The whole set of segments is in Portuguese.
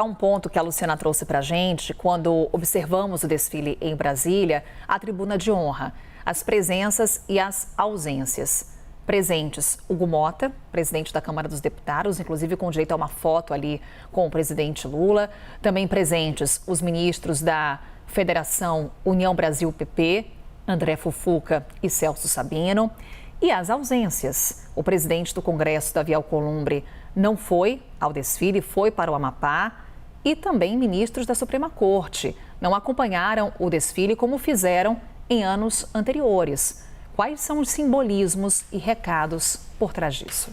Um ponto que a Luciana trouxe para a gente, quando observamos o desfile em Brasília, a tribuna de honra, as presenças e as ausências. Presentes, Hugo Mota, presidente da Câmara dos Deputados, inclusive com direito a uma foto ali com o presidente Lula. Também presentes os ministros da Federação União Brasil-PP, André Fufuca e Celso Sabino. E as ausências, o presidente do Congresso, Davi Alcolumbre, não foi ao desfile, foi para o Amapá. E também ministros da Suprema Corte não acompanharam o desfile como fizeram em anos anteriores. Quais são os simbolismos e recados por trás disso?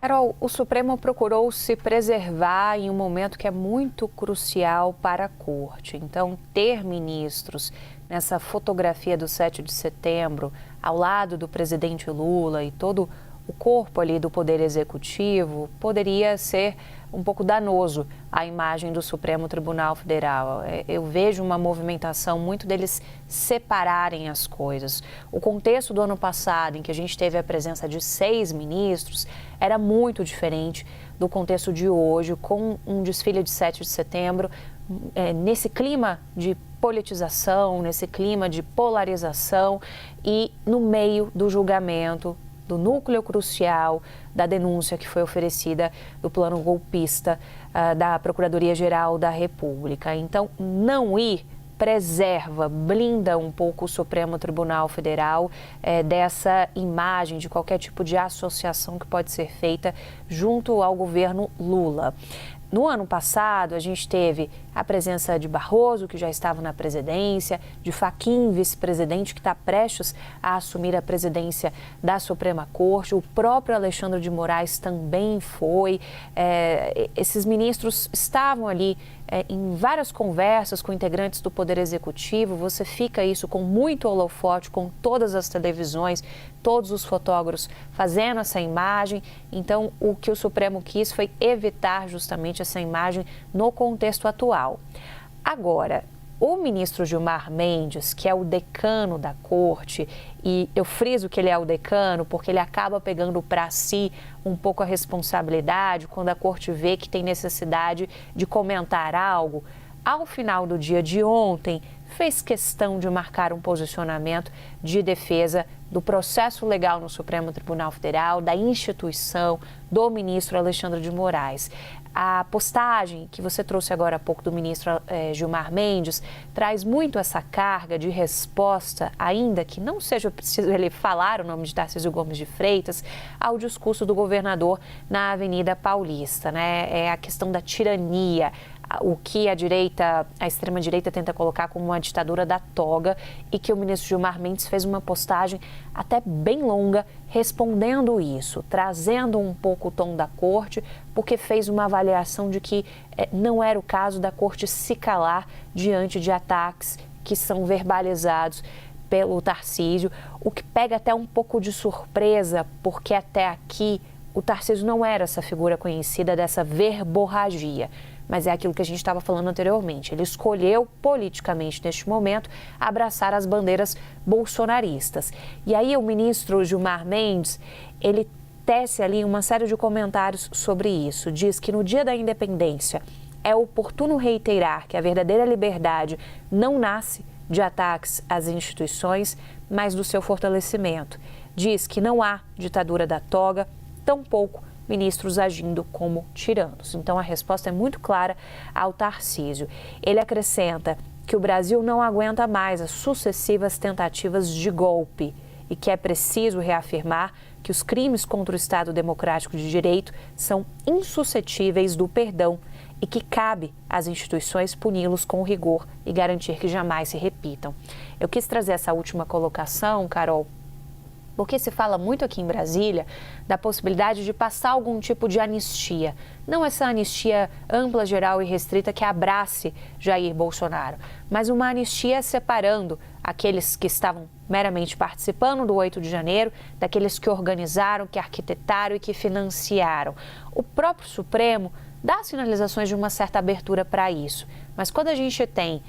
Carol, o Supremo procurou se preservar em um momento que é muito crucial para a Corte. Então, ter ministros nessa fotografia do 7 de setembro, ao lado do presidente Lula e todo o corpo ali do Poder Executivo, poderia ser um pouco danoso à imagem do Supremo Tribunal Federal. Eu vejo uma movimentação muito deles separarem as coisas. O contexto do ano passado, em que a gente teve a presença de 6 ministros, era muito diferente do contexto de hoje, com um desfile de 7 de setembro, nesse clima de politização, nesse clima de polarização e no meio do julgamento do núcleo crucial da denúncia que foi oferecida do plano golpista da Procuradoria-Geral da República. Então, não ir preserva, blinda um pouco o Supremo Tribunal Federal dessa imagem de qualquer tipo de associação que pode ser feita junto ao governo Lula. No ano passado, a gente teve a presença de Barroso, que já estava na presidência, de Fachin, vice-presidente, que está prestes a assumir a presidência da Suprema Corte. O próprio Alexandre de Moraes também foi. Esses ministros estavam ali em várias conversas com integrantes do Poder Executivo. Você fica isso com muito holofote, com todas as televisões, todos os fotógrafos fazendo essa imagem. Então, o que o Supremo quis foi evitar justamente essa imagem no contexto atual. Agora, o ministro Gilmar Mendes, que é o decano da Corte, e eu friso que ele é o decano porque ele acaba pegando para si um pouco a responsabilidade quando a Corte vê que tem necessidade de comentar algo, ao final do dia de ontem, fez questão de marcar um posicionamento de defesa do processo legal no Supremo Tribunal Federal, da instituição, do ministro Alexandre de Moraes. A postagem que você trouxe agora há pouco do ministro Gilmar Mendes traz muito essa carga de resposta, ainda que não seja preciso ele falar o nome de Tarcísio Gomes de Freitas, ao discurso do governador na Avenida Paulista, né? É a questão da tirania, o que a extrema-direita tenta colocar como uma ditadura da toga, e que o ministro Gilmar Mendes fez uma postagem até bem longa respondendo isso, trazendo um pouco o tom da Corte, porque fez uma avaliação de que não era o caso da Corte se calar diante de ataques que são verbalizados pelo Tarcísio, o que pega até um pouco de surpresa, porque até aqui o Tarcísio não era essa figura conhecida dessa verborragia. Mas é aquilo que a gente estava falando anteriormente. Ele escolheu politicamente, neste momento, abraçar as bandeiras bolsonaristas. E aí o ministro Gilmar Mendes, ele tece ali uma série de comentários sobre isso. Diz que no dia da independência é oportuno reiterar que a verdadeira liberdade não nasce de ataques às instituições, mas do seu fortalecimento. Diz que não há ditadura da toga, tampouco ministros agindo como tiranos. Então, a resposta é muito clara ao Tarcísio. Ele acrescenta que o Brasil não aguenta mais as sucessivas tentativas de golpe e que é preciso reafirmar que os crimes contra o Estado Democrático de Direito são insuscetíveis do perdão e que cabe às instituições puni-los com rigor e garantir que jamais se repitam. Eu quis trazer essa última colocação, Carol, porque se fala muito aqui em Brasília da possibilidade de passar algum tipo de anistia. Não essa anistia ampla, geral e restrita que abrace Jair Bolsonaro, mas uma anistia separando aqueles que estavam meramente participando do 8 de janeiro, daqueles que organizaram, que arquitetaram e que financiaram. O próprio Supremo dá sinalizações de uma certa abertura para isso, mas quando a gente tem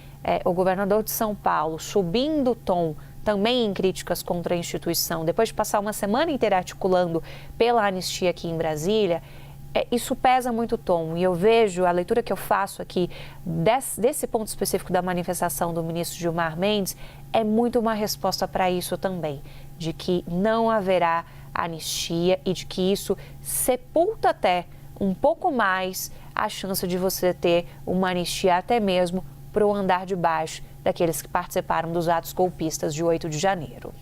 o governador de São Paulo subindo o tom também em críticas contra a instituição, depois de passar uma semana inteira articulando pela anistia aqui em Brasília, isso pesa muito, Tom, e eu vejo, a leitura que eu faço aqui desse ponto específico da manifestação do ministro Gilmar Mendes é muito uma resposta para isso também, de que não haverá anistia e de que isso sepulta até um pouco mais a chance de você ter uma anistia até mesmo para o andar de baixo daqueles que participaram dos atos golpistas de 8 de janeiro.